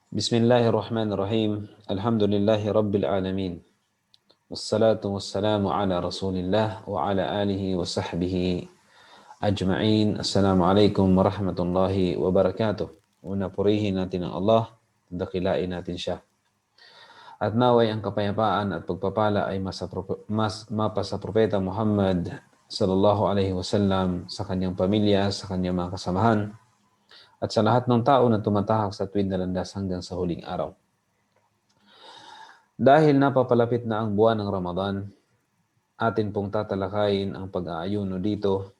Bismillahirrahmanirrahim. Alhamdulillahi Rabbil Alamin. Wassalatu wassalamu ala Rasulillah wa ala alihi wa sahbihi ajma'in. Assalamualaikum warahmatullahi wabarakatuh. Una purihin natin ang Allah, dakilain natin siya. At naway ang kapayapaan at pagpapala ay mapa sa Propeta Muhammad sallallahu alaihi wasallam, sa kanyang pamilya, sa kanyang mga kasamahan, at sa lahat ng tao na tumatahak sa tuwid na landas hanggang sa huling araw. Dahil napapalapit na ang buwan ng Ramadan, atin pong tatalakayin ang pag-aayuno dito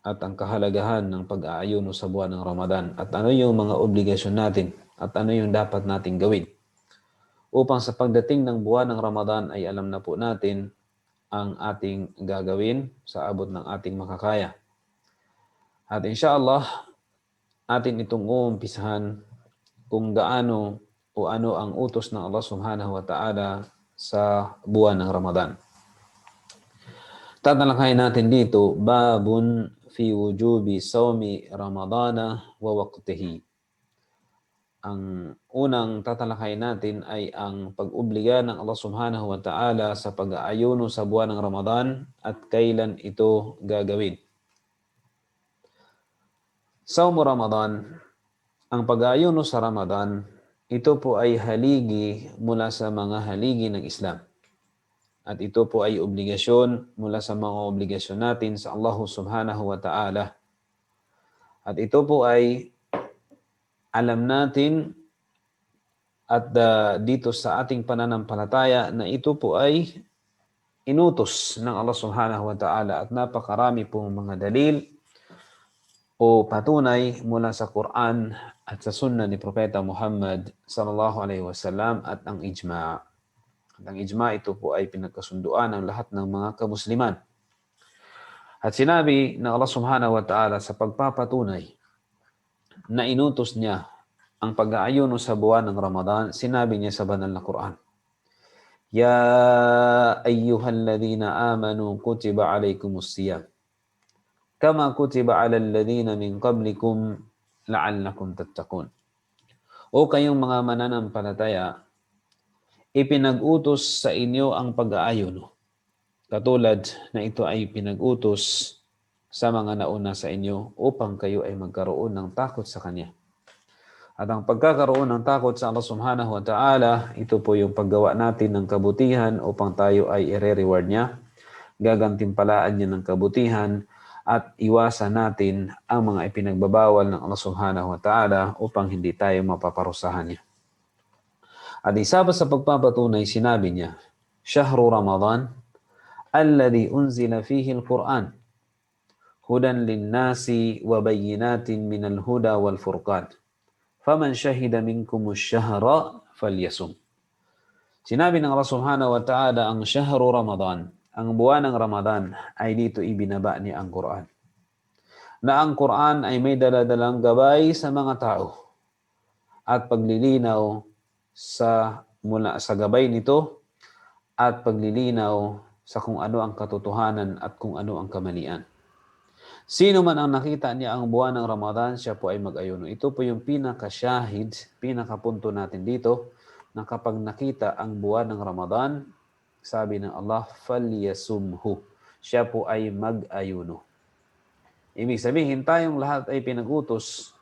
at ang kahalagahan ng pag-aayuno sa buwan ng Ramadan at ano yung mga obligasyon natin at ano yung dapat nating gawin upang sa pagdating ng buwan ng Ramadan ay alam na po natin ang ating gagawin sa abot ng ating makakaya. At insyaAllah, atin itong uumpisahan kung gaano o ano ang utos ng Allah subhanahu wa ta'ala sa buwan ng Ramadan. Tatalakayin natin dito, babun fi wujubi sawmi Ramadana wa waqtihi. Ang unang tatalakayin natin ay ang pag-obliga ng Allah subhanahu wa ta'ala sa pag-aayuno sa buwan ng Ramadan at kailan ito gagawin. Sawmu Ramadan, ang pag-aayuno sa Ramadan, ito po ay haligi mula sa mga haligi ng Islam. At ito po ay obligasyon mula sa mga obligasyon natin sa Allah subhanahu wa ta'ala. At ito po ay alam natin at dito sa ating pananampalataya na ito po ay inutos ng Allah subhanahu wa ta'ala at napakarami pong mga dalil o patunay mula sa Quran at sa sunnah ni Propeta Muhammad sallallahu alaihi wasallam at ang ijma'. At ang ijma' ito po ay pinagkasunduan ng lahat ng mga kamusliman. At sinabi ng Allah subhanahu wa ta'ala sa pagpapatunay na inutos niya ang pag-aayuno sa buwan ng Ramadan, sinabi niya sa banal na Quran, Ya ayyuhalladhina amanu kutiba alaykumus siyam kama kutiba alal ladhina min qablikum la'allakum tattaqun. O kayong mga mananampalataya, ipinag-utos sa inyo ang pag-aayuno, katulad na ito ay pinag-utos sa mga nauna sa inyo upang kayo ay magkaroon ng takot sa Kanya. At ang pagkakaroon ng takot sa Allah subhanahu wa ta'ala, ito po yung paggawa natin ng kabutihan upang tayo ay i-reward niya, gagantimpalaan niya ng kabutihan, at iwasan natin ang mga ipinagbabawal ng Allah subhanahu wa ta'ala upang hindi tayo mapaparusahan niya. At isa pa sa pagpapatunay, sinabi niya, Shahru Ramadan, alladhi unzila fihi al-Quran, hudan linnasi wa bayyinatin minal huda wal furqan. Faman shahida minkumus shahra falyasum. Sinabi ng Allah subhanahu wa ta'ala, ang Shahru Ramadan, ang buwan ng Ramadan, ay dito ibinaba niya ang Quran. Na ang Quran ay may daladalang gabay sa mga tao at paglilinaw mula sa gabay nito at paglilinaw sa kung ano ang katotohanan at kung ano ang kamalian. Sino man ang nakita niya ang buwan ng Ramadan, siya po ay mag-ayuno. Ito po yung pinaka-shahid, pinaka-punto natin dito, na kapag nakita ang buwan ng Ramadan, sabi ng Allah, falyasumhu. Siya po ay mag-ayuno. Ibig sabihin, tayong lahat ay pinag-utusan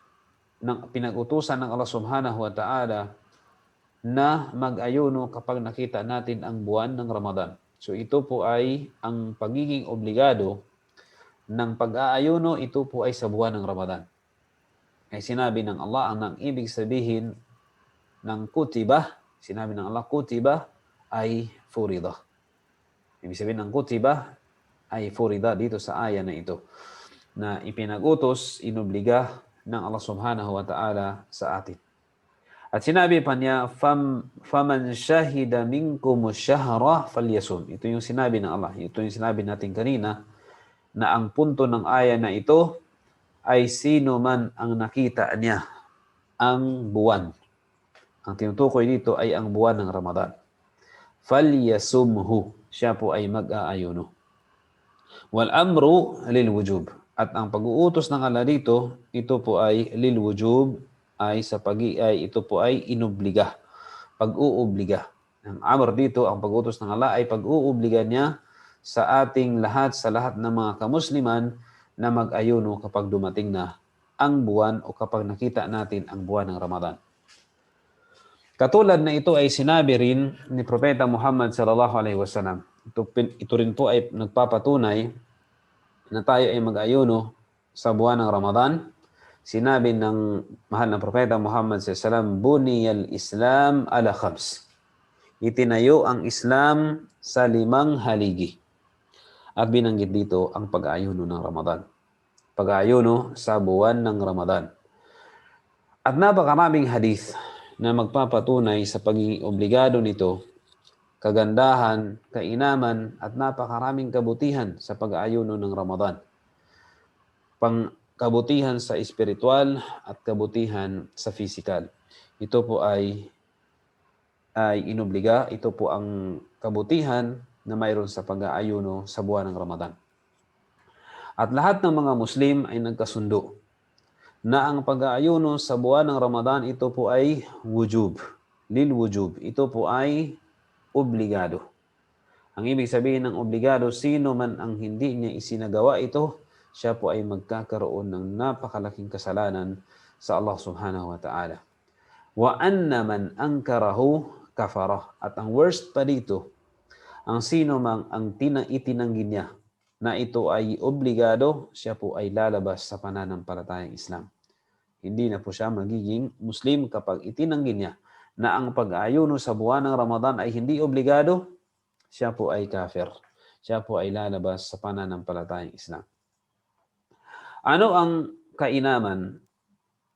ng Allah subhanahu wa ta'ala na mag-ayuno kapag nakita natin ang buwan ng Ramadan. So ito po ay ang pagiging obligado ng pag-aayuno, ito po ay sa buwan ng Ramadan. Ay sinabi ng Allah, ang ibig sabihin ng kutiba, sinabi ng Allah, kutiba ay furida. Ibig sabihin ng kutiba ay furida dito sa aya na ito, na ipinag-utos, inobliga ng Allah subhanahu wa ta'ala sa atin. At sinabi pa niya, faman shahida minkum ash-shahra falyasum. Ito yung sinabi ng Allah. Ito yung sinabi natin kanina, na ang punto ng aya na ito ay sino man ang nakita niya ang buwan. Ang tinutukoy dito ay ang buwan ng Ramadan. Falyasumhu. Siya po ay mag-aayuno. Wal amru lil wujub. At ang pag-uutos ng Allah dito, ito po ay lil wujub, ay ito po ay inobliga, pag-uubliga. Ang amr dito, ang pag-utos ng Allah ay pag-uubliga niya sa ating lahat, sa lahat ng mga kamusliman na mag-ayuno kapag dumating na ang buwan o kapag nakita natin ang buwan ng Ramadan. Katulad na ito ay sinabi rin ni Propeta Muhammad sallallahu alaihi wasallam. Ito rin po ay nagpapatunay na tayo ay mag-ayuno sa buwan ng Ramadan. Sinabi ng mahal na Propeta Muhammad sallallahu alaihi wasallam, "Buniyal Islam ala khams." Itinayo ang Islam sa 5 haligi. At binanggit dito ang pag-ayuno ng Ramadan. Pag-ayuno sa buwan ng Ramadan. At napakaraming hadith na magpapatunay sa pagiging obligado nito, kagandahan, kainaman, at napakaraming kabutihan sa pag-ayuno ng Ramadan. Kabutihan sa espiritual at kabutihan sa physical. Ito po ay inobliga. Ito po ang kabutihan na mayroon sa pag-aayuno sa buwan ng Ramadan. At lahat ng mga Muslim ay nagkasundo na ang pag-aayuno sa buwan ng Ramadan, ito po ay wujub, lil wujub. Ito po ay obligado. Ang ibig sabihin ng obligado, sino man ang hindi niya isinagawa ito, siya po ay magkakaroon ng napakalaking kasalanan sa Allah subhanahu wa ta'ala. Wa anna man ankarahu kafarah. At ang worst pa dito, ang sino mang ang itinanggi niya na ito ay obligado, siya po ay lalabas sa pananampalatayang Islam. Hindi na po siya magiging Muslim kapag itinanggi niya na ang pag-ayuno sa buwan ng Ramadan ay hindi obligado, siya po ay kafir. Siya po ay lalabas sa pananampalatayang Islam. Ano ang kainaman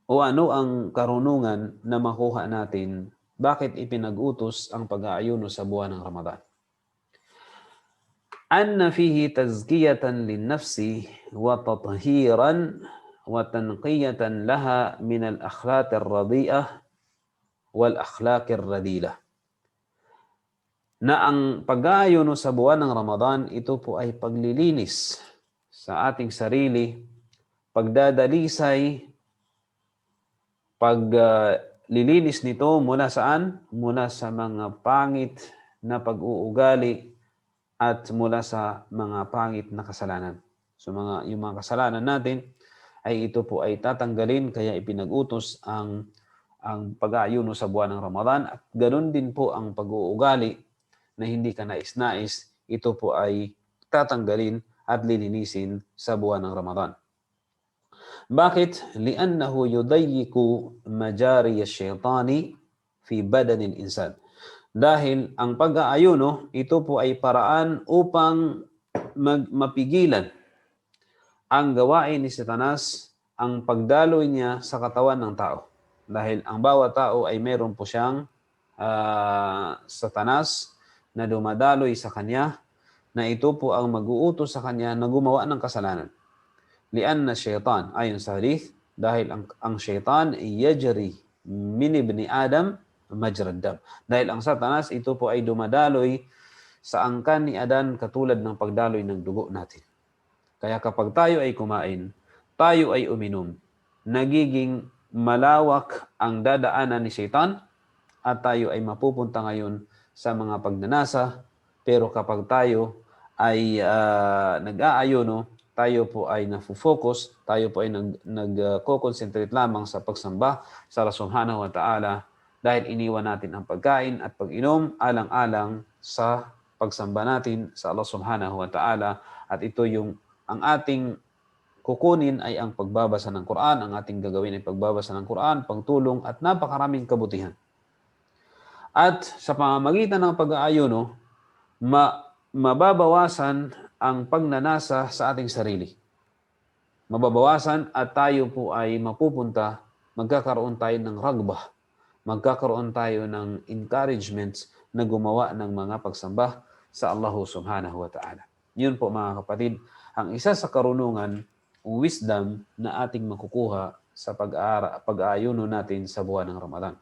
o ano ang karunungan na makuha natin? Bakit ipinag-utos ang pag-aayuno sa buwan ng Ramadan? Anna fihi tazkiyatan lin-nafsi wa tathiran wa tanqiyatan laha min al-akhlaq ar-radi'ah wal akhlaq ar-radilah. Na ang pag-aayuno sa buwan ng Ramadan, ito po ay paglilinis sa ating sarili, pagdadalisay, paglilinis nito mula saan? Mula sa mga pangit na pag-uugali at mula sa mga pangit na kasalanan. So yung mga kasalanan natin ay ito po ay tatanggalin, kaya ipinag-utos ang pag-aayuno sa buwan ng Ramadan. At ganoon din po ang pag-uugali na hindi ka nais-nais, ito po ay tatanggalin at lilinisin sa buwan ng Ramadan. Bakit? Li'annahu yudayyiku majari ash-shaytani fi badani al-insan. Dahil ang pag-aayuno, ito po ay paraan upang mapigilan ang gawain ni Satanas, ang pagdaloy niya sa katawan ng tao. Dahil ang bawat tao ay meron po siyang Satanas na dumadaloy sa kanya, na ito po ang mag-uutos sa kanya na gumawa ng kasalanan. Lianna syaitan, ayon sa hadith, dahil ang syaitan yajri min ibni Adam majrad dam. Dahil ang Satanas, ito po ay dumadaloy sa angkan ni Adan katulad ng pagdaloy ng dugo natin. Kaya kapag tayo ay kumain, tayo ay uminom, nagiging malawak ang dadaanan ni syaitan at tayo ay mapupunta ngayon sa mga pagnanasa. Pero kapag tayo ay nag-aayuno, tayo po ay nafo-focus, tayo po ay nag-concentrate lamang sa pagsamba sa Allah subhanahu wa ta'ala, dahil iniwan natin ang pagkain at pag-inom alang-alang sa pagsamba natin sa Allah subhanahu wa ta'ala. At ito ang ating kukunin ay ang pagbabasa ng Quran, ang ating gagawin ay pagbabasa ng Quran, pagtulong at napakaraming kabutihan. At sa pamamagitan ng pag-aayuno, mababawasan ang pagnanasa sa ating sarili. Mababawasan at tayo po ay mapupunta, magkakaroon tayo ng ragbah, magkakaroon tayo ng encouragements na gumawa ng mga pagsamba sa Allah subhanahu wa ta'ala. Yun po mga kapatid, ang isa sa karunungan o wisdom na ating makukuha sa pag-aayuno natin sa buwan ng Ramadan.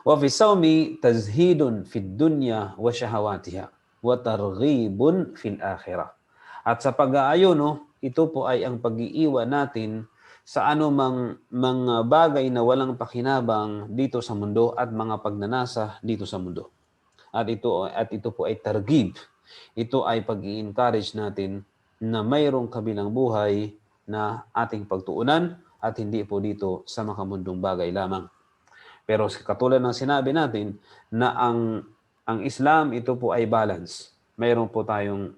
Wa fi sawmi tazhidun fid dunya wa shahawatiha wa targhibun fil akhirah. At sa pag-aayuno, ito po ay ang pag-iiwan natin sa anumang mga bagay na walang pakinabang dito sa mundo at mga pagnanasa dito sa mundo. At ito po ay targhib. Ito ay pag-i-encourage natin na mayroong kabilang buhay na ating pagtuunan at hindi po dito sa makamundong bagay lamang. Pero katulad ng sinabi natin na ang Islam, ito po ay balance. Mayroon po tayong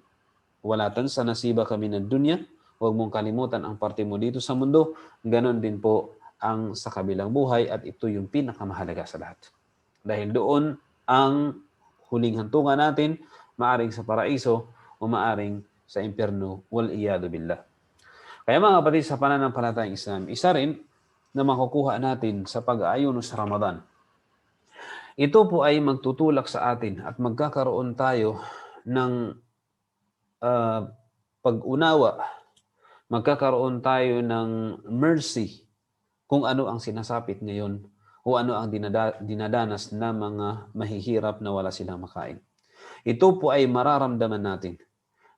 walatan sa nasiba kami ng dunya. Huwag mong kalimutan ang parte mo dito sa mundo. Ganon din po ang sa kabilang buhay at ito yung pinakamahalaga sa lahat. Dahil doon ang huling hantungan natin, maaring sa paraiso o maaring sa impyerno, wal iyadu billah. Kaya mga kapatid, sa pananampalatayang Islam, isa rin na makukuha natin sa pag-aayuno sa Ramadan. Ito po ay magtutulak sa atin at magkakaroon tayo ng pag-unawa, magkakaroon tayo ng mercy kung ano ang sinasapit ngayon o ano ang dinadanas na mga mahihirap na wala silang makain. Ito po ay mararamdaman natin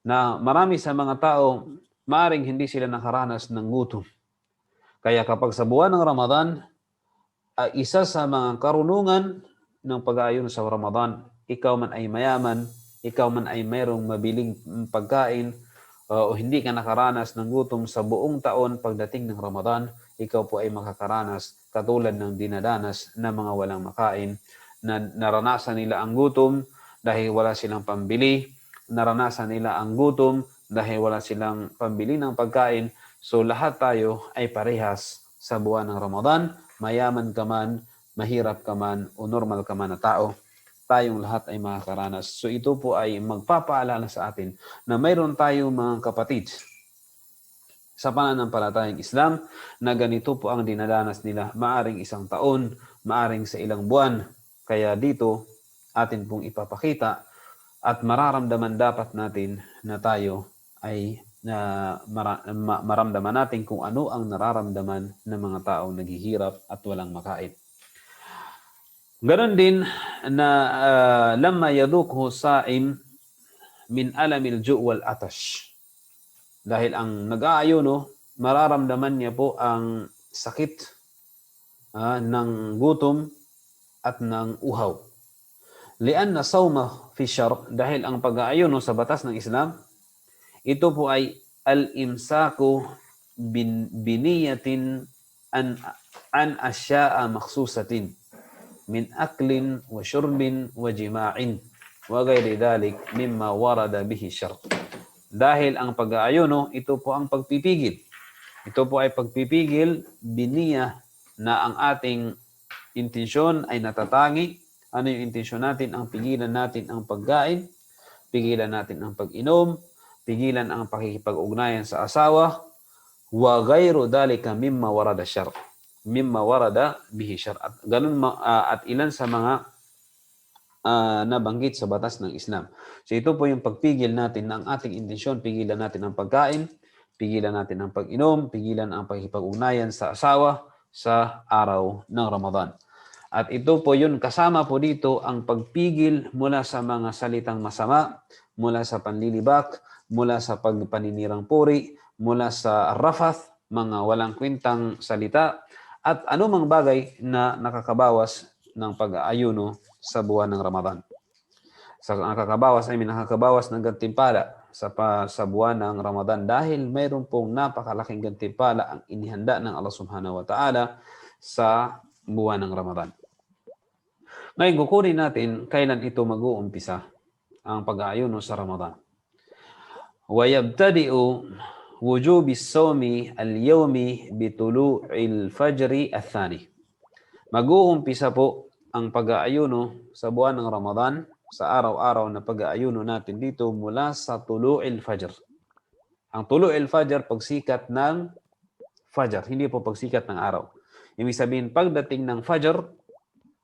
na marami sa mga tao, maaring hindi sila nakaranas ng gutom. Kaya kapag sa buwan ng Ramadan, isa sa mga karunungan ng pag-aayon sa Ramadan, ikaw man ay mayaman, ikaw man ay mayroong mabiling pagkain, o hindi ka nakaranas ng gutom sa buong taon pagdating ng Ramadan, ikaw po ay makakaranas katulad ng dinadanas na mga walang makain, na naranasan nila ang gutom dahil wala silang pambili, naranasan nila ang gutom dahil wala silang pambili ng pagkain. So lahat tayo ay parehas sa buwan ng Ramadan, mayaman ka man, mahirap ka man, o normal ka man na tao, tayong lahat ay makakaranas. So ito po ay magpapaalala sa atin na mayroon tayong mga kapatid sa pananampalatayang Islam na ganito po ang dinadanas nila, maaring isang taon, maaring sa ilang buwan. Kaya dito atin pong ipapakita at mararamdaman dapat natin na tayo ay maramdaman natin kung ano ang nararamdaman ng mga taong naghihirap at walang makain. Ganon din na lamma yadukhu sa'im min alamil ju' wal atash. Dahil ang nag-aayuno, mararamdaman niya po ang sakit ng gutom at ng uhaw. Lianna sawma fi syar, dahil ang pag-aayuno sa batas ng Islam, ito po ay al-imsaku biniyatin an asya'a maksusatin min aklin wa syurbin wa jima'in wa ghairi dhalik mimma warada bihi syar. Dahil ang pag-aayuno, ito po ang pagpipigil. Ito po ay pagpipigil biniya na ang ating intensyon ay natatangi. Ano yung intensyon natin? Ang pigilan natin ang pagkain, pigilan natin ang pag-inom, pigilan ang pakikipag-ugnayan sa asawa, wa ghairu dhalika mimma warada syar. Mimma warada bihi syar. At ganun at ilan sa mga nabanggit sa batas ng Islam. So ito po yung pagpigil natin ng ating intensyon, pigilan natin ang pagkain, pigilan natin ang pag-inom, pigilan ang pakikipag-ugnayan sa asawa sa araw ng Ramadan. At ito po yun, kasama po dito ang pagpigil mula sa mga salitang masama, mula sa panlilibak, mula sa pagpaninirang puri, mula sa rafath, mga walang kwentang salita, at anumang bagay na nakakabawas ng pag-aayuno sa buwan ng Ramadan. Sa nakakabawas ay nakakabawas ng gantimpala sa buwan ng Ramadan dahil mayroon pong napakalaking gantimpala ang inihanda ng Allah Subhanahu wa Ta'ala sa buwan ng Ramadan. Ngayon, kukunin natin kailan ito mag-uumpisa ang pag-aayuno sa Ramadan. وَيَبْتَدِئُ وُجُوبِ الصَّوْمِ الْيَوْمِ بِطُلُوعِ الْفَجْرِ الثَّانِي. Mag-uumpisa po ang pag-aayuno sa buwan ng Ramadan, sa araw-araw na pag-aayuno natin dito mula sa tulu'il fajr. Ang tulu'il fajr, pagsikat ng fajr, hindi po pagsikat ng araw. Ibig sabihin, pagdating ng fajr,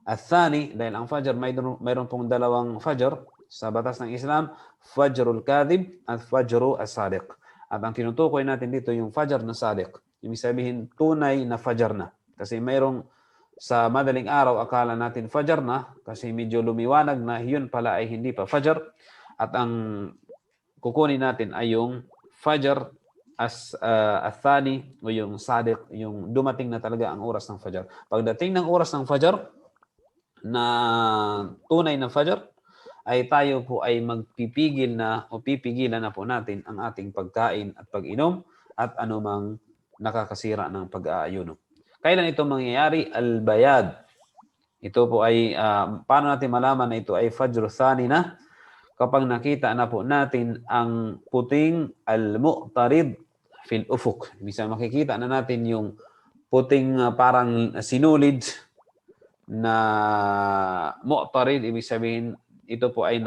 at-thani, dahil ang fajr, mayroon pong dalawang fajr sa batas ng Islam, fajrul kadhib at fajru as-sadiq. At ang tinutukoy natin dito yung fajr na sadiq. Ibig sabihin, tunay na fajr na. Kasi mayroong sa madaling araw, akala natin fajr na kasi medyo lumiwanag na, yun pala ay hindi pa fajr. At ang kukunin natin ay yung fajr athani o yung sadiq, yung dumating na talaga ang oras ng Fajr. Pagdating ng oras ng Fajr, na tunay na Fajr, ay tayo po ay magpipigil na o pipigilan na po natin ang ating pagkain at pag-inom at anumang nakakasira ng pag-aayuno. Kailan ito mangyayari? Al-bayad. Ito po ay, paano natin malaman na ito ay Fajr Thani na? Kapag nakita na po natin ang puting al-mu'tarid fil ufuk. Bisa makikita na natin yung puting parang sinulid na mu'tarid. Ibig sabihin, ito po ay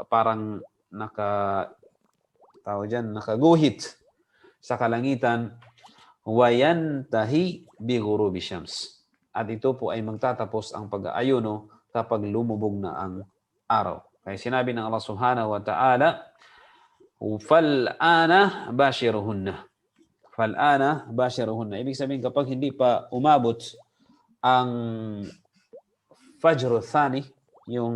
parang nakaguhit sa kalangitan. Wayantahi bi ghurubi syams. At ito po ay magtatapos ang pag-aayuno kapag lumubog na ang araw. Kaya sinabi ng Allah Subhanahu wa Ta'ala, "Fal'ana bashiruhunna." Fal'ana bashiruhunna. Ibig sabihin kapag hindi pa umabot ang Fajr Thani, yung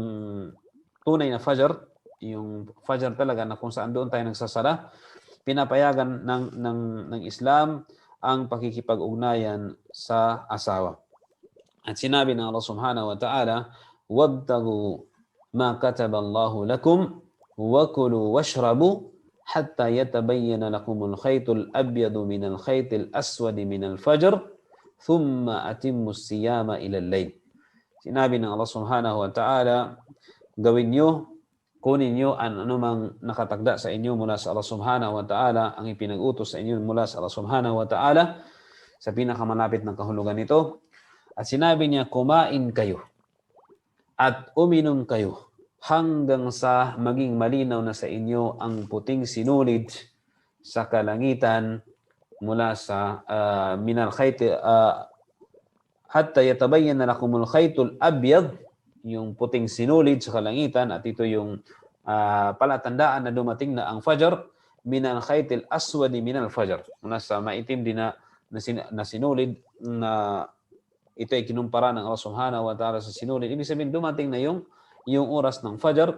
tunay na Fajr, yung Fajr talaga na kung saan doon tayo nagsasara, pinapayagan ng Islam ang pakikipag-ugnayan sa asawa. At sinabi ng Allah Subhanahu wa Ta'ala, "Wabtagu ma kataba Allahu lakum wa kulu washrabu hatta yatabayyana lakumul khaytul abyadu minal khaytil aswadi minal fajr thumma atimmus siyama ila al-layl." Sinabi ng Allah Subhanahu wa Ta'ala, gawin niyo, kunin niyo ang anumang nakatagda sa inyo mula sa Allah Subhanahu wa Ta'ala, ang ipinag-utos sa inyo mula sa Allah Subhanahu wa Ta'ala sa pinakamalapit ng kahulugan nito. At sinabi niya, kumain kayo at uminom kayo hanggang sa maging malinaw na sa inyo ang puting sinulid sa kalangitan mula sa minal khayt hatta yatabayyana lakumul khaytul abyad, yung puting sinulid sa kalangitan, at ito yung palatandaan na dumating na ang Fajr, minal khaytil aswadi minal Fajr, mula sa maitim din na sinulid na ito ay kinumpara ng Allah Subhanahu wa Ta'ala sa sinulid. Ibig sabihin, dumating na yung oras ng Fajr.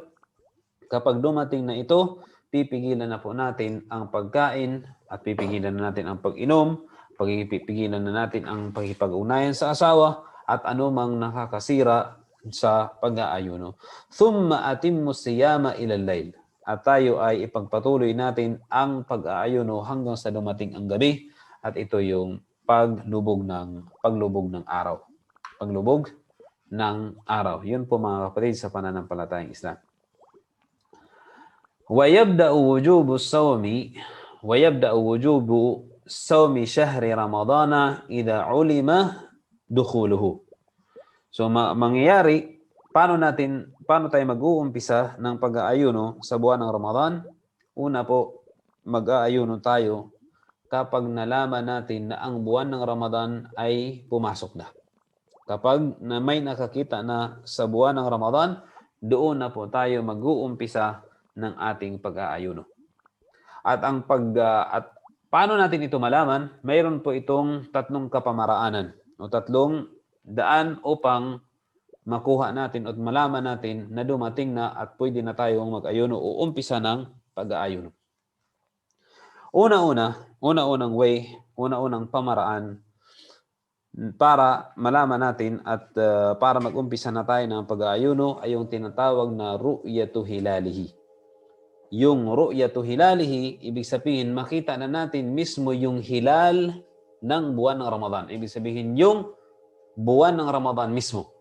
Kapag dumating na ito, pipigilan na po natin ang pagkain at pipigilan na natin ang pag-inom, pipigilan na natin ang pagkipag-ugnayan sa asawa at anumang nakakasira sa pag-aayuno. Thumma atimmu siyama ila al-layl. At tayo ay ipagpatuloy natin ang pag-aayuno hanggang sa dumating ang gabi, at ito yung paglubog ng araw. Paglubog ng araw. Yun po mga kapatid sa pananampalatayang Islam. ويبدأ وجوب صوم شهر رمضان إذا علم دخوله. So mangyayari, paano tayo mag-uumpisa ng pag-aayuno sa buwan ng Ramadan? Una po, mag-aayuno tayo kapag nalaman natin na ang buwan ng Ramadan ay pumasok na. Kapag may nakakita na sa buwan ng Ramadan, doon na po tayo mag-uumpisa ng ating pag-aayuno. At paano natin ito malaman? Mayroon po itong tatlong kapamaraanan o tatlong daan upang makuha natin at malaman natin na dumating na at pwede na tayong mag-ayuno o umpisa ng pag-aayuno. Unang way, unang pamaraan para malaman natin at para mag-umpisa na tayo ng pag-aayuno ay yung tinatawag na ru'yatu hilalihi. Yung ru'yatu hilalihi, ibig sabihin makita na natin mismo yung hilal ng buwan ng Ramadan. Ibig sabihin yung buwan ng Ramadan mismo.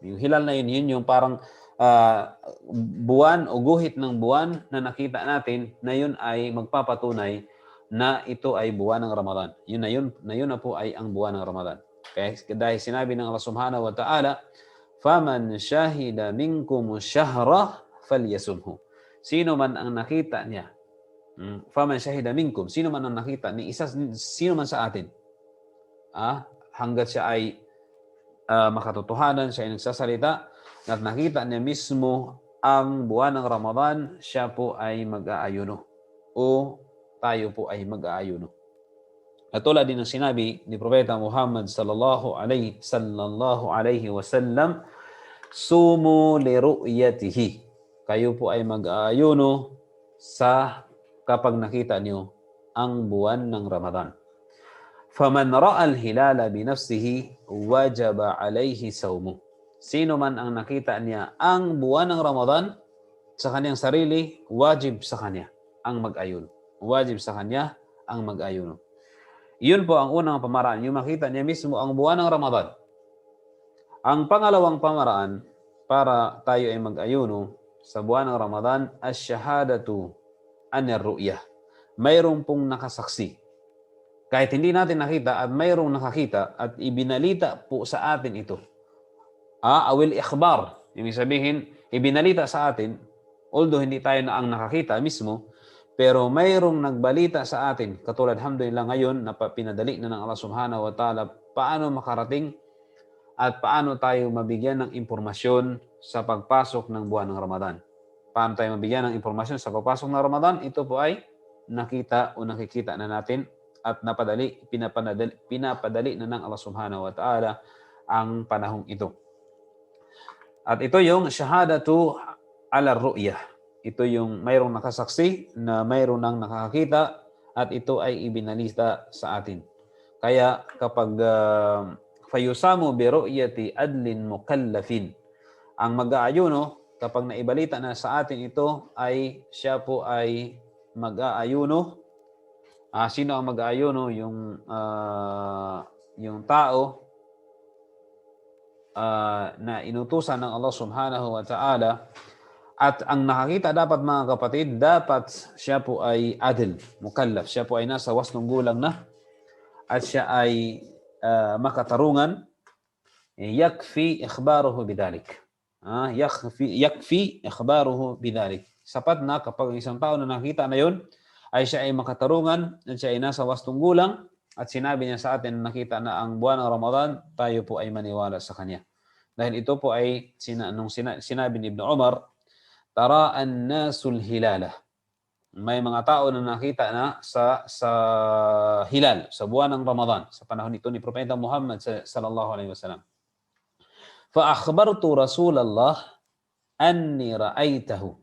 Yung hilal na yun yung parang buwan o guhit ng buwan na nakita natin na yun ay magpapatunay na ito ay buwan ng Ramadan. Yun na po ay ang buwan ng Ramadan. Okay? Dahil sinabi ng Allah Subhanahu wa Ta'ala, "Faman shahida minkum ash-shahra falyasumhu." Sino man ang nakita niya, faman shahida minkum, sino man ang nakita ni sino man sa atin, hanggat siya ay makatotohanan, siya ay nagsasalita, at nakita niya mismo ang buwan ng Ramadan, siya po ay mag-aayuno o tayo po ay mag-aayuno. At tulad din ng sinabi ni Propeta Muhammad sallallahu alaihi wasallam, "Sumu li ru'yatihi." Kayo po ay mag-aayuno sa kapag nakita niyo ang buwan ng Ramadan. Faman ra'a al-hilala binafsihi wajaba alayhi sawmu. Sino man ang nakita niya ang buwan ng Ramadan sa kanyang sarili, wajib sa kanya ang mag-ayun. Wajib sa kanya ang mag-ayuno. Iyon po ang unang pamaraan, yung makita niya mismo ang buwan ng Ramadan. Ang pangalawang pamaraan para tayo ay mag-ayuno sa buwan ng Ramadan, ash-shahadatu anir ru'yah. Mayroong pong nakasaksi. Kahit hindi natin nakita at mayroong nakakita at ibinalita po sa atin ito. Awil ikhbar. Ibig sabihin, ibinalita sa atin, although hindi tayo na ang nakakita mismo, pero mayroong nagbalita sa atin, katulad alhamdulillah ngayon na pinadali na ng Allah subhanahu wa ta'ala paano makarating at paano tayo mabigyan ng impormasyon sa pagpasok ng buwan ng Ramadan. Paano tayo mabigyan ng impormasyon sa pagpasok ng Ramadan? Ito po ay nakita o nakikita na natin at pinapadali na ng Allah subhanahu wa ta'ala ang panahong ito. At ito yung shahadatu ala ru'yah. Ito yung mayroong nakasaksi na mayroong nang nakakita at ito ay ibinalita sa atin. Kaya kapag fayusamu bi ru'yati adlin mukallafin, ang mag-aayuno kapag naibalita na sa atin ito ay siya po ay mag-aayuno. Sino ang mag-aayuno? Yung tao na inutusan ng Allah subhanahu wa ta'ala. At ang nakakita dapat mga kapatid, dapat siya po ay adil, mukallaf. Siya po ay nasa wasnong gulang na at siya ay makatarungan. Yakfi ikhbaruhu bidalik. Yakfi ikhbaruhu bidalik. Sapat na kapag isang tao na nakita na yun, ay siya ay makatarungan at siya ay nasa wastong gulang at sinabi niya sa atin na nakita na ang buwan ng Ramadan, tayo po ay maniwala sa kanya. Dahil ito po ay sinabi ni Ibn Umar, tara'an nasul hilala. May mga tao na nakita na sa hilal, sa buwan ng Ramadan, sa panahon ito ni Propeta Muhammad sallallahu alaihi wasallam. Fa akhbartu Rasulullah anni ra'aitahu.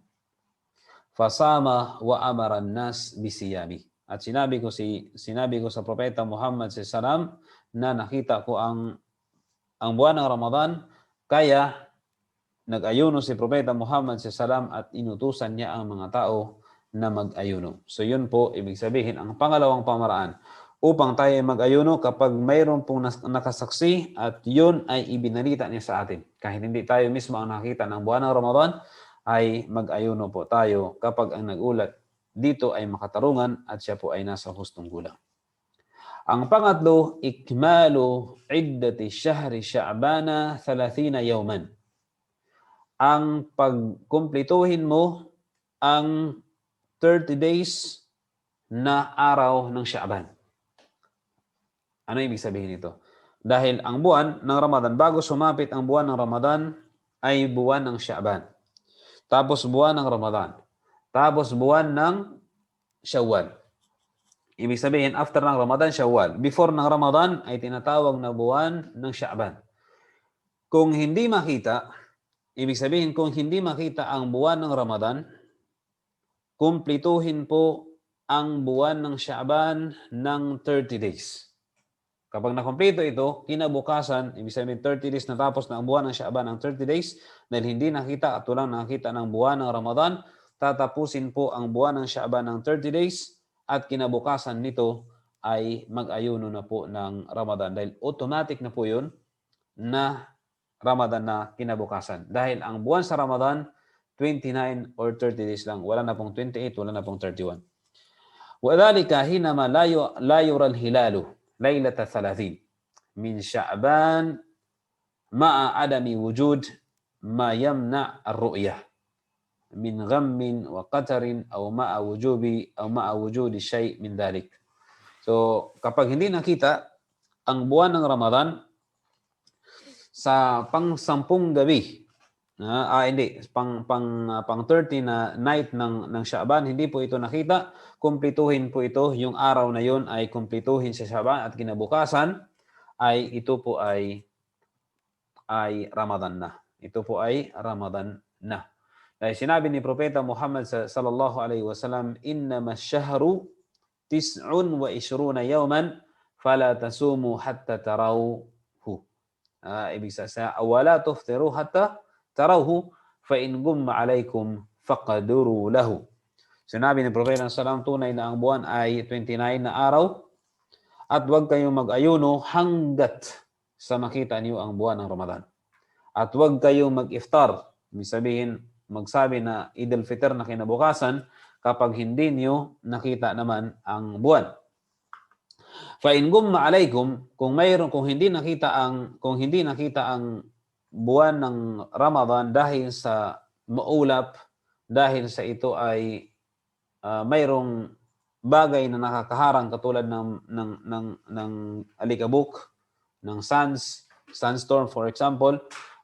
Fasama wa amara an-nas bisiyami. At sinabi ko sa Propeta Muhammad sallallahu alaihi wasallam na nakita ko ang buwan ng Ramadan, kaya nag-ayuno si Propeta Muhammad sallallahu alaihi wasallam at inutusan niya ang mga tao na mag-ayuno. So yun po, ibig sabihin, ang pangalawang pamaraan upang tayo mag-ayuno kapag mayroon pong nakasaksi at yun ay ibinalita niya sa atin. Kahit hindi tayo mismo ang nakita ng buwan ng Ramadan, ay mag-ayuno po tayo kapag ang nag-ulat dito ay makatarungan at siya po ay nasa hustong gulang. Ang pangatlo, ikmalu iddati syahri Sya'bana 30 yawman. Ang pagkumplituhin mo ang 30 days na araw ng Sya'ban. Ano ibig sabihin nito? Dahil ang buwan ng Ramadan, bago sumapit ang buwan ng Ramadan, ay buwan ng Sya'ban. Tapos buwan ng Ramadan. Tapos buwan ng Shawwal. Ibig sabihin, after ng Ramadan, Shawwal. Before ng Ramadan ay tinatawag na buwan ng Sya'ban. Kung hindi makita, ibig sabihin, kung hindi makita ang buwan ng Ramadan, kumplituhin po ang buwan ng Sya'ban ng 30 days. Kapag nakompleto ito, kinabukasan, ibig sabihin 30 days natapos na ang buwan ng Sya'ban ng 30 days, dahil hindi nakita at walang nakita ng buwan ng Ramadan, tatapusin po ang buwan ng Sya'ban ng 30 days at kinabukasan nito ay mag-ayuno na po ng Ramadan. Dahil automatic na po yun na Ramadan na kinabukasan. Dahil ang buwan sa Ramadan, 29 or 30 days lang. Wala na pong 28, wala na pong 31. وَذَلِكَ حِينَمَا لَا يُرَى الْهِلَالُ ليلة 30 من شعبان مع عدم وجود ما يمنع الرؤية من غم وقتر أو مع وجود شيء من ذلك. So kapag hindi nakita ang buwan ng Ramadan sa pang-10 gabi, pang 30 na night ng Sha'ban, hindi po ito nakita, kumplituhin po ito, yung araw na yon ay kumplituhin sa Sha'ban at kinabukasan ay ito po ay Ramadan na. Ito po ay Ramadan na. Dahil sinabi ni Propeta Muhammad sallallahu alaihi wasallam, innama syahru 29 yawman fala tasumu hatta tarawhu. Ibig sabihin, wala tuftiru hatta tarawhu fa in gumma alaykum faqduru lahu. Sinabi ni Propeta sallallahu tunay na ang buwan ay 29 na araw at huwag kayong mag-ayuno hanggat sa makita niyo ang buwan ng Ramadan. At huwag kayong mag-iftar. Ibig sabihin, magsabi na Eid al-Fitr na kinabukasan kapag hindi niyo nakita naman ang buwan. Fa in gumma alaykum, kung hindi nakita ang buwan ng Ramadan dahil sa maulap, dahil sa ito ay mayroong bagay na nakakaharang katulad ng alikabok, ng sandstorm for example,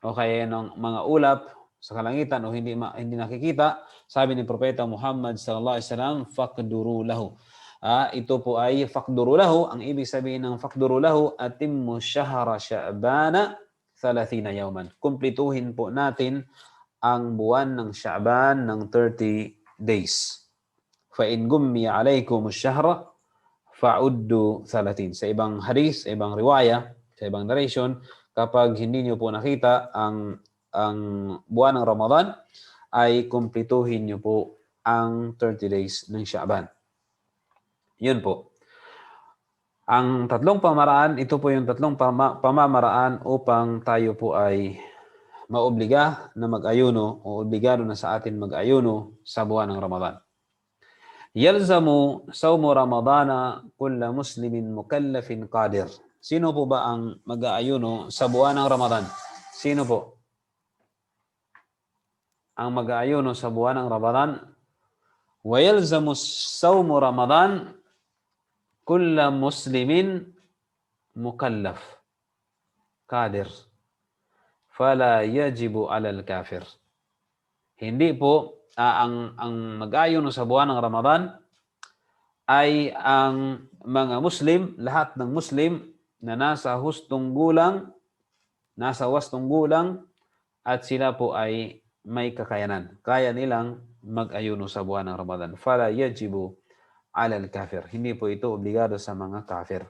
o kaya ng mga ulap sa kalangitan o hindi nakikita, sabi ni Propeta Muhammad sallallahu alaihi wasallam, faqduru lahu. Ito po ay faqduru lahu. Ang ibig sabihin ng faqduru lahu, atimmu syahra sya'bana 30 yawman. Kumplituhin po natin ang buwan ng Sya'ban ng 30 days. Fa in gummi alaykum ash-shahra fa'uddu 30. Sa ibang hadith, sa ibang riwaya, sa ibang narration, kapag hindi niyo po nakita ang buwan ng Ramadan, ay kumplituhin niyo po ang 30 days ng Sya'ban. Yun po. Ang tatlong pamaraan, ito po yung tatlong pamamaraan upang tayo po ay maobliga na mag-ayuno o obligado na sa atin mag-ayuno sa buwan ng Ramadan. Yalzamu sawmu Ramadana kulla muslimin mukallafin qadir. Sino po ba ang mag-aayuno sa buwan ng Ramadan? Sino po ang mag-aayuno sa buwan ng Ramadan? Wa yalzamu sawmu Ramadan kulla muslimin mukallaf qadir. Fala yajibu 'alal kafir. Hindi po ang mag-ayuno sa buwan ng Ramadan ay ang mga Muslim, lahat ng Muslim na nasa wastong gulang at sila po ay may kakayanan. Kaya nilang mag-ayuno sa buwan ng Ramadan. Fala yajibu 'alal kafir. Hindi po ito obligado sa mga kafir.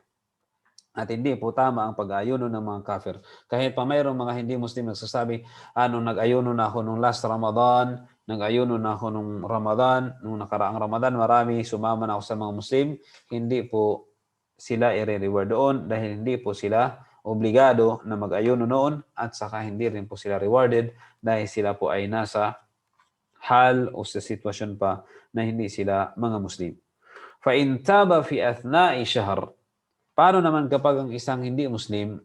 At hindi po tama ang pag-ayuno ng mga kafir. Kahit pa mayroong mga hindi Muslim nagsasabi, nung nag-ayuno na ako nung last Ramadan, nag-ayuno na ako nung Ramadan, nung nakaraang Ramadan, marami sumama na ako sa mga Muslim, hindi po sila i-reward doon dahil hindi po sila obligado na mag-ayuno noon at saka hindi rin po sila rewarded dahil sila po ay nasa hal o sa sitwasyon pa na hindi sila mga Muslim. Fa in taba fi athna'i shahr. Paano naman kapag ang isang hindi Muslim,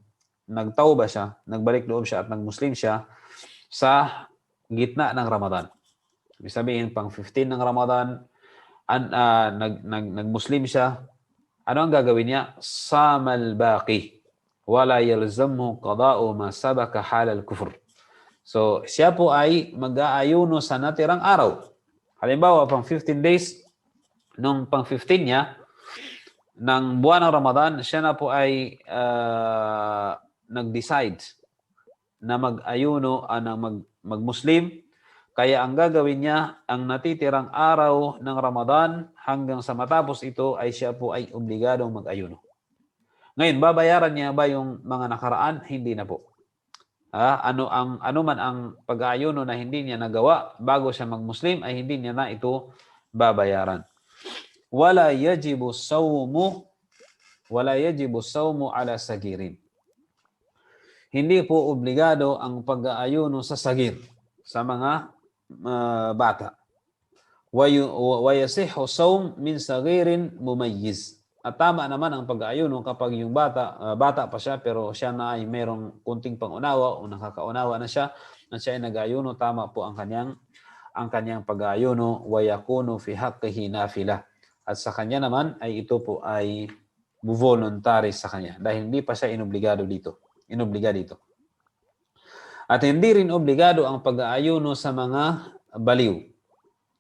nagtauba siya, nagbalik loob siya at nag-Muslim siya sa gitna ng Ramadan? Ibig sabihin, pang 15 ng Ramadan, nag-Muslim siya, ano ang gagawin niya? Samal baqi. Wala yalzamhu qada'u ma sabaka halal kufr. So, siya po ay mag-aayuno sa natirang araw. Halimbawa, pang 15 days, nung pang 15 niya, ng buwan ng Ramadan, siya na po ay nag-decide na mag-ayuno, mag-Muslim. Kaya ang gagawin niya, ang natitirang araw ng Ramadan hanggang sa matapos ito ay siya po ay obligadong mag-ayuno. Ngayon, babayaran niya ba yung mga nakaraan? Hindi na po. Ano man ang pag-ayuno na hindi niya nagawa bago siya mag-Muslim ay hindi niya na ito babayaran. Wala yajibu sawmu ala sagirin. Hindi po obligado ang pag-aayuno sa sagir, sa mga bata. Wa yasihhu sawm min sagirin mumayyiz. At tama naman ang pag-aayuno kapag yung bata pa siya pero siya na ay merong kunting pangunawa o nakakaunawa na siya at siya ay nag-aayuno, tama po ang kanyang pag-aayuno. Wa yakunu fi haqqihi nafilah. At sa kanya naman ay ito po ay voluntary sa kanya dahil hindi pa siya inobliga dito. At hindi rin obligado ang pag-aayuno sa mga baliw.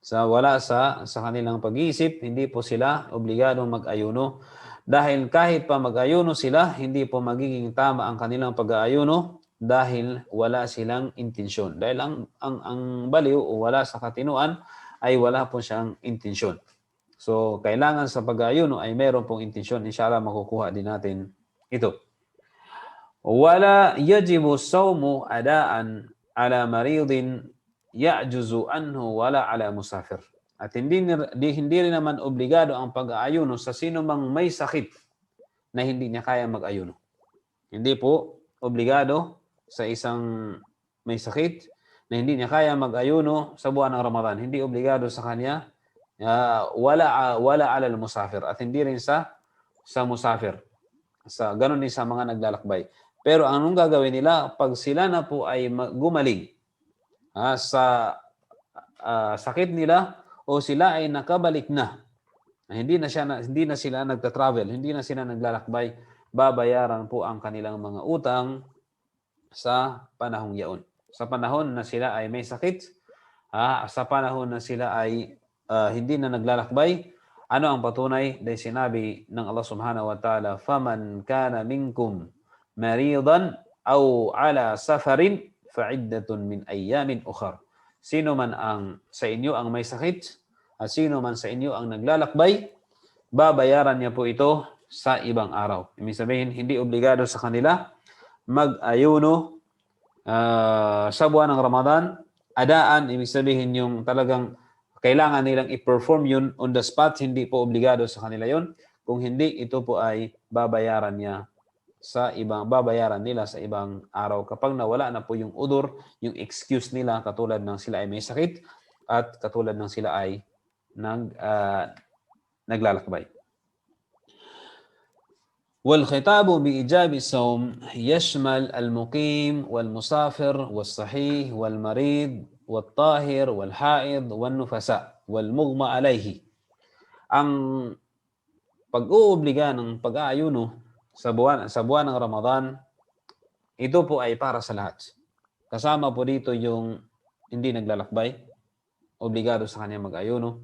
Wala sa kanilang pag-iisip, hindi po sila obligadong mag-ayuno dahil kahit pa mag-ayuno sila, hindi po magiging tama ang kanilang pag-aayuno dahil wala silang intensyon. Dahil ang baliw o wala sa katinuan ay wala po siyang intensyon. So, kailangan sa pag-aayuno ay meron pong intensyon. Inshallah, makukuha din natin ito. Wala yajibu sawmu adaan ala maridin ya'juzu anhu wala ala musafir. At hindi rin naman obligado ang pag-aayuno sa sino mang may sakit na hindi niya kaya mag-ayuno. Hindi po obligado sa isang may sakit na hindi niya kaya mag-ayuno sa buwan ng Ramadan. Hindi obligado sa kanya wala alal musafir at hindi rin sa musafir. Ganun din sa mga naglalakbay. Pero anong gagawin nila pag sila na po ay gumaling sa sakit nila o sila ay nakabalik na hindi na sila nagta-travel, hindi na sila naglalakbay, babayaran po ang kanilang mga utang sa panahong yaon. Sa panahon na sila ay may sakit, sa panahon na sila ay hindi na naglalakbay, ano ang patunay? Dahil sinabi ng Allah Subhanahu wa Ta'ala, "Faman kana minkum maridan aw ala safarin fa'iddatun min ayyamin ukhra." Sino man sa inyo ang may sakit at sino man sa inyo ang naglalakbay, babayaran niya po ito sa ibang araw. Ibig sabihin, hindi obligado sa kanila mag-ayuno sa buwan ng Ramadan. Adaan, ibig sabihin yung talagang kailangan nilang i-perform yun on the spot, hindi po obligado sa kanila yun. Kung hindi, ito po ay babayaran nila sa ibang araw. Kapag nawala na po yung udur, yung excuse nila, katulad ng sila ay may sakit at katulad ng sila ay naglalakbay. والخطاب بإيجاب الصوم يشمل المقيم والمسافر والصحيح والمريض والطاهر والحائض والنفساء والمغمى عليه. Ang pag-uubliga ng pag-aayuno sa buwan ng Ramadan, ito po ay para sa lahat. Kasama po dito yung hindi naglalakbay, obligado sa kanya mag-ayuno.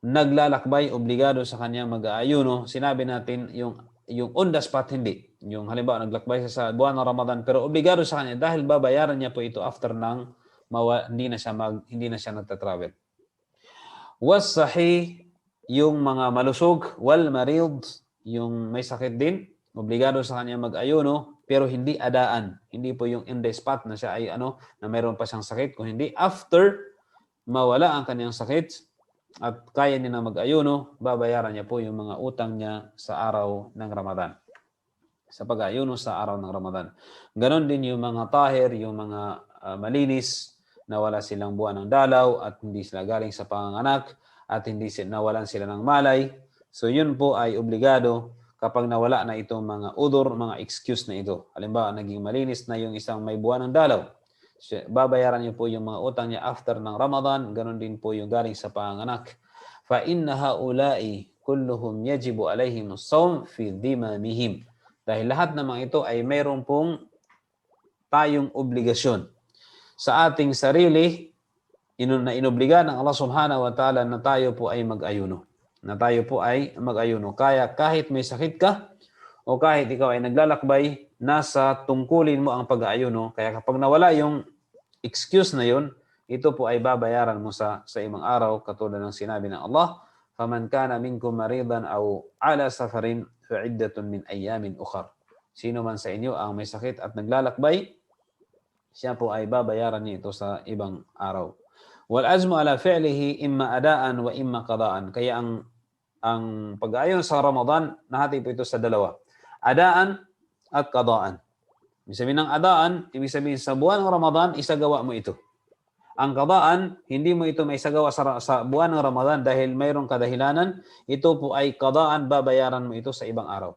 Naglalakbay, obligado sa kanya mag-ayuno. Sinabi natin yung on the spot, hindi. Yung halimbawa, naglakbay sa buwan ng Ramadan, pero obligado sa kanya dahil babayaran niya po ito after hindi na siya nagta-travel. Was sahih, yung mga malusog, wal marid, yung may sakit din, obligado sa kanya mag-ayuno, pero hindi adaan. Hindi po yung in the spot na siya ay na mayroon pa siyang sakit. Kung hindi, after mawala ang kanyang sakit at kaya niya na mag-ayuno, babayaran niya po yung mga utang niya sa araw ng Ramadan. Sa pag-ayuno sa araw ng Ramadan. Ganon din yung mga tahir, yung mga malinis, na wala silang buwan ng dalaw at hindi sila galing sa panganganak at hindi nawalan sila ng malay. So yun po ay obligado kapag nawala na itong mga udur, mga excuse na ito. Halimbawa, naging malinis na yung isang may buwan ng dalaw. Babayaran niyo po yung mga utang niya after ng Ramadan, ganon din po yung galing sa panganganak. Fa inna haula'i kulluhum yajibu alaihim as-sawm fi dhimamihim. Dahil lahat ng mga ito ay mayroon pong tayong obligasyon sa ating sarili na inobliga ng Allah Subhanahu wa Ta'ala na tayo po ay mag-ayuno. Kaya kahit may sakit ka o kahit ikaw ay naglalakbay, nasa tungkulin mo ang pag-aayuno. Kaya kapag nawala yung excuse na yun, ito po ay babayaran mo sa ibang araw, katulad ng sinabi ng Allah, "Faman kana minkum maridan aw ala safarin fa'iddatun min ayyamin ukhra." Sino man sa inyo ang may sakit at naglalakbay, siya po ay babayaran niya ito sa ibang araw. Wal azmu ala fi'lihi imma adaan wa imma qadaan. Kaya ang pag-aayon sa Ramadan, nahati po ito sa dalawa. Adaan at qadaan. Ibig sabihin ng adaan, ibig sabihin sa buwan ng Ramadan, isagawa mo ito. Ang qadaan, hindi mo ito maisagawa sa buwan ng Ramadan dahil mayroong kadahilanan. Ito po ay qadaan, babayaran mo ito sa ibang araw.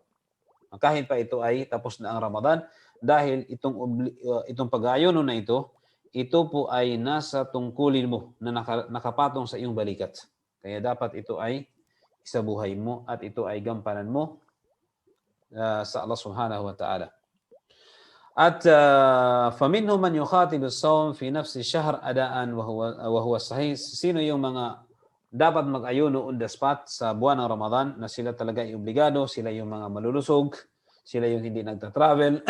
Kahit pa ito ay tapos na ang Ramadan, dahil itong pag-aayuno na ito po ay nasa tungkulin mo na nakapatong sa iyong balikat. Kaya dapat ito ay isabuhay mo at ito ay gampanan mo sa Allah Subhanahu wa Ta'ala. At faminhum man yukhatib as-sawm fi nafsi ash-shahr adaan wa huwa sahih. Sino yung mga dapat mag-ayuno on the spot sa buwan ng Ramadan na sila talaga ay obligado, sila yung mga malulusog, sila yung hindi nagta-travel,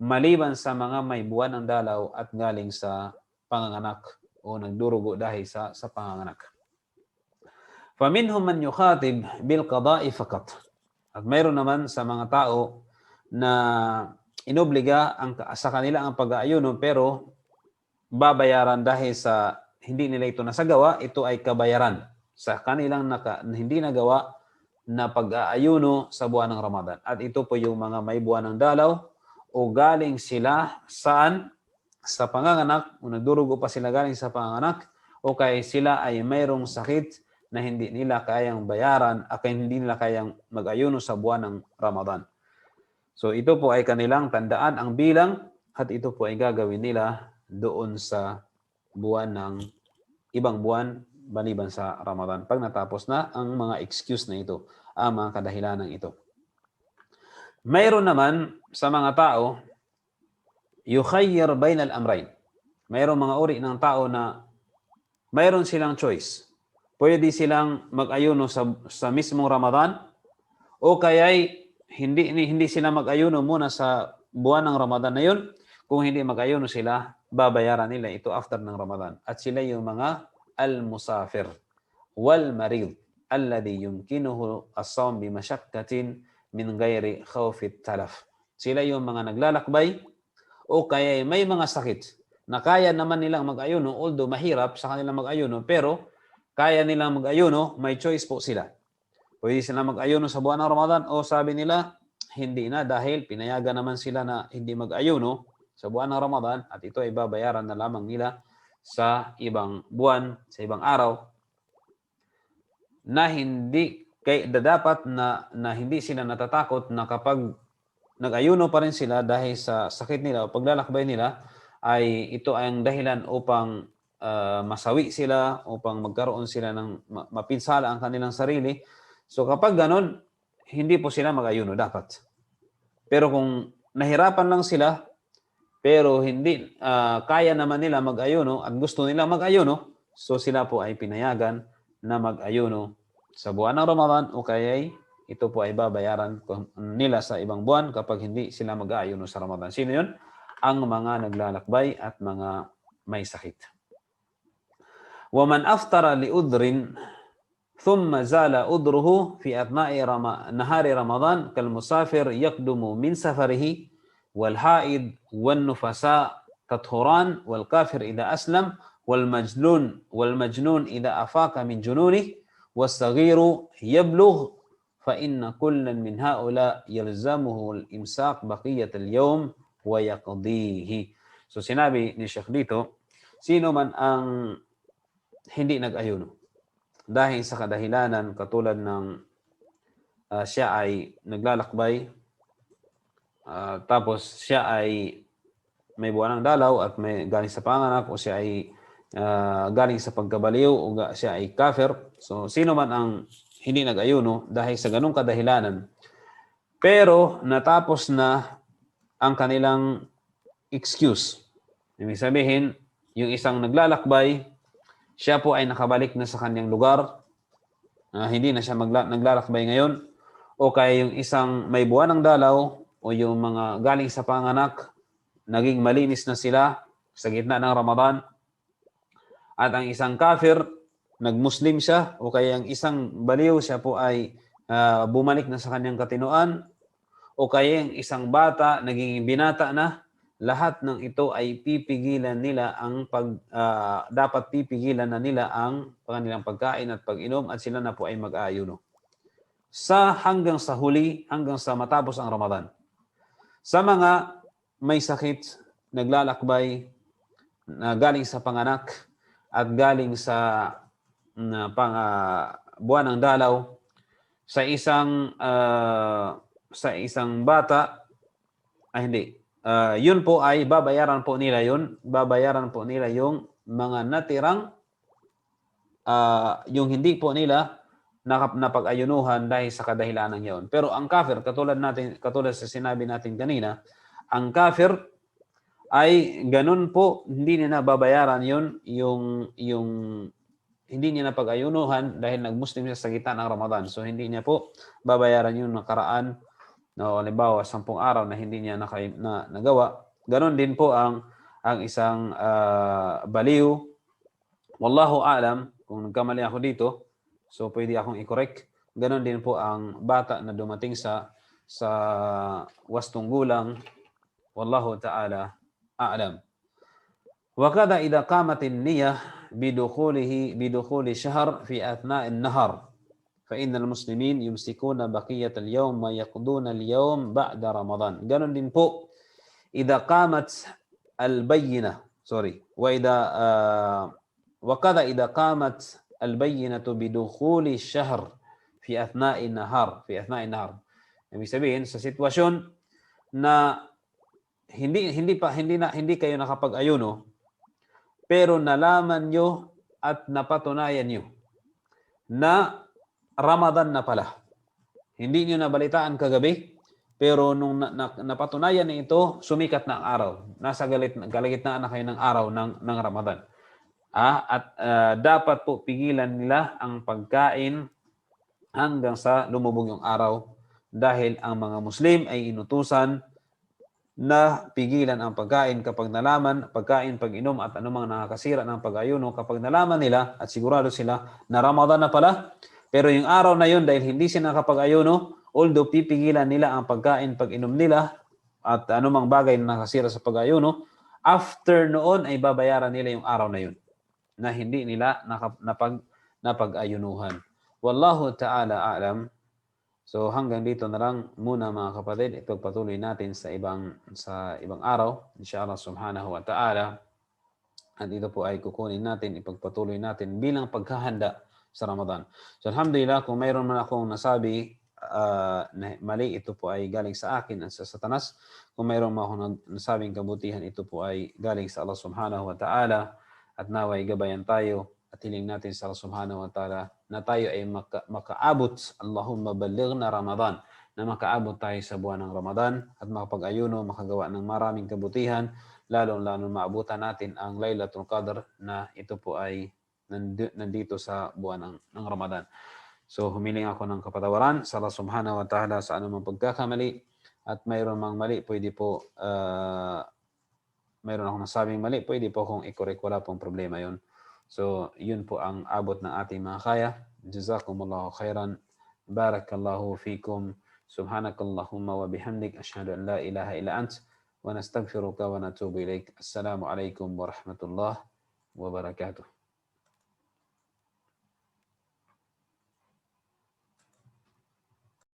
maliban sa mga may buwan ng dalaw at galing sa panganganak o nagdurugo dahil sa panganganak. فَمِنْهُمْ مَنْ يُخَاطِبْ بِالْقَضَاءِ فَقَطْ. At mayroon naman sa mga tao na inobliga sa kanila ang pag-aayuno pero babayaran dahil sa hindi nila ito nasagawa, ito ay kabayaran sa kanilang hindi nagawa na pag-aayuno sa buwan ng Ramadan. At ito po yung mga may buwan ng dalaw o galing sila saan? Sa panganganak, o nagdurugo pa sila galing sa panganganak, o kaya sila ay mayroong sakit na hindi nila kayang bayaran at hindi nila kayang mag-ayuno sa buwan ng Ramadan. So ito po ay kanilang tandaan ang bilang at ito po ay gagawin nila doon sa buwan ng ibang buwan maliban sa Ramadan. Pag natapos na ang mga excuse na ito, ang mga kadahilanan ito. Mayroon naman sa mga tao, yukhayyir bainal amrayn. Mayroon mga uri ng tao na mayroon silang choice. Pwede silang mag-ayuno sa mismong Ramadan o kaya'y hindi sila mag-ayuno muna sa buwan ng Ramadan na yun. Kung hindi mag-ayuno sila, babayaran nila ito after ng Ramadan. At sila yung mga al-musafir wal marid alladhi yumkinuhu as-sawm bi mashakkatin min ghairi khawfi talaf. Sila yung mga naglalakbay o kaya may mga sakit na kaya naman nilang mag-ayuno, although mahirap sa kanilang mag-ayuno, pero kaya nilang mag-ayuno, may choice po sila. Pwede sila mag-ayuno sa buwan ng Ramadan o sabi nila, hindi na dahil pinayagan naman sila na hindi mag-ayuno sa buwan ng Ramadan at ito ay babayaran na lamang nila sa ibang buwan, sa ibang araw na hindi dapat na hindi sila natatakot na kapag nag-ayuno pa rin sila dahil sa sakit nila o paglalakbay nila, ay ito ay ang dahilan upang masawi sila, upang magkaroon sila ng mapinsala ang kanilang sarili. So kapag ganon, hindi po sila mag-ayuno dapat. Pero kung nahirapan lang sila, pero hindi kaya naman nila mag-ayuno at gusto nila mag-ayuno, so sila po ay pinayagan na mag-ayuno sa buwan ng Ramadan o kaya ito po ay babayaran nila sa ibang buwan kapag hindi sila mag-aayuno sa Ramadan. Sino yun? Ang mga naglalakbay at mga may sakit. وَمَنْ أَفْطَرَ لِأُذْرٍ ثُمَّ زَالَ أُذْرُهُ فِي أَثْنَاءِ نَهَارِ رَمَضَانَ كَالْمُسَافِرِ يَقْدُمُ مِنْ سَفَرِهِ وَالْحَائِضِ وَالنُّفَسَاءِ تَطْهُرَانِ وَالْكَافِرِ إِذَا أَسْلَمَ وَالْمَجْنُونِ إِذَا أَفَاقَ مِنْ جُنُونِهِ وَالصَّغِيرُ يَبْلُغُ فَإِنَّ كُلًّا مِنْ هؤلاء يَلْزَمُهُ الْإِمْسَاكُ بَقِيَّةَ الْيَوْمِ وَيَقْضِيهِ. So sinabi ni Sheikh dito, sino man ang hindi nag-ayuno dahil sa kadahilanan katulad ng siya ay naglalakbay, tapos siya ay may buwan ng dalaw at may galing sa panganak o siya ay galing sa pagkabaliw o siya ay kafir. So sino man ang hindi nag-ayuno dahil sa ganung kadahilanan pero natapos na ang kanilang excuse. Ibig sabihin, yung isang naglalakbay, siya po ay nakabalik na sa kanyang lugar, hindi na siya naglalakbay ngayon, o kaya yung isang may buwan ng dalaw o yung mga galing sa panganak, naging malinis na sila sa gitna ng Ramadan, at ang isang kafir, nagmuslim siya, o kaya yung isang baliw, siya po ay bumalik na sa kanyang katinoan, o kaya yung isang bata, naging binata na, lahat ng ito ay pipigilan nila dapat pipigilan na nila ang kanilang pagkain at pag-inom at sila na po ay mag-aayuno. Hanggang sa huli, hanggang sa matapos ang Ramadan. Sa mga may sakit, naglalakbay, galing sa panganak at galing sa buwan ng dalaw, sa isang bata, yun po ay babayaran po nila yung mga natirang yung hindi po nila napag-ayunuhan dahil sa kadahilanan yun. Pero ang kafir, katulad sa sinabi natin kanina, ang kafir ay ganun po, hindi niya babayaran yun yung hindi niya napag-ayunuhan dahil nag-Muslim siya sa gitna ng Ramadan. So hindi niya po babayaran yung nakaraan. No, halimbawa, 10 araw na hindi niya nagawa. Ganon din po ang isang baliw. Wallahu a'lam, kung nagkamali ako dito, So pwede akong i-correct. Ganon din po ang bata na dumating sa wastong gulang. Wallahu ta'ala a'lam. وكذا إذا قامت النية بدخول شهر في أثناء النهار فإن المسلمين يمسكون بقية اليوم ويقضون اليوم بعد رمضان. Ganon din po إذا قامت البينة وكذا إذا قامت البينة بدخول الشهر في أثناء النهار Ibig sabihin sa sitwasyon na hindi kayo nakapag-ayuno, pero nalaman nyo at napatunayan nyo na Ramadan na pala. Hindi nyo nabalitaan kagabi, pero nung napatunayan na ito, sumikat na ang araw. Nasa kalagitnaan na kayo ng araw ng Ramadan. Dapat po pigilan nila ang pagkain hanggang sa lumubog yung araw dahil ang mga Muslim ay inutusan na pigilan ang pagkain kapag nalaman, pag-inom at anumang nakakasira ng pag-ayuno kapag nalaman nila at sigurado sila na Ramadan na pala. Pero yung araw na yun, dahil hindi sila nakapag-ayuno, although pipigilan nila ang pagkain, pag-inom nila at anumang bagay na nakasira sa pag-ayuno, after noon ay babayaran nila yung araw na yun na hindi nila napag-ayunuhan. Wallahu ta'ala a'lam. So hanggang dito na lang muna mga kapatid, ipagpatuloy natin sa ibang araw, inshallah subhanahu wa ta'ala. At ito po ay kukunin natin, ipagpatuloy natin bilang paghahanda sa Ramadan. So alhamdulillah, kung mayroon man akong nasabi na mali, ito po ay galing sa akin at sa Satanas. Kung mayroon man akong nasabing kabutihan, ito po ay galing sa Allah subhanahu wa ta'ala. At naway gabayan tayo at hiling natin sa Allah subhanahu wa ta'ala na tayo ay makaabot, Allahumma balighna Ramadan, na makaabot tayo sa buwan ng Ramadan at makapag-ayuno, makagawa ng maraming kabutihan, lalo maabutan natin ang Laylatul Qadr na ito po ay nandito sa buwan ng Ramadan. So humiling ako ng kapatawaran sa Allah subhanahu wa ta'ala sa anumang pagkakamali at mayroon mang mali, pwede po mayroon akong nasabing mali, pwede po akong i-correct, wala pong problema yon. So, yun po ang abot ng ating mga kaya. Jazakumullahu khairan. Barakallahu fikum. Subhanakallahumma wa bihamdik. Ashhadu an la ilaha illa ant. Wa nastaghfiruka wa natubu ilaik. Assalamu alaikum wa rahmatullah wa barakatuh.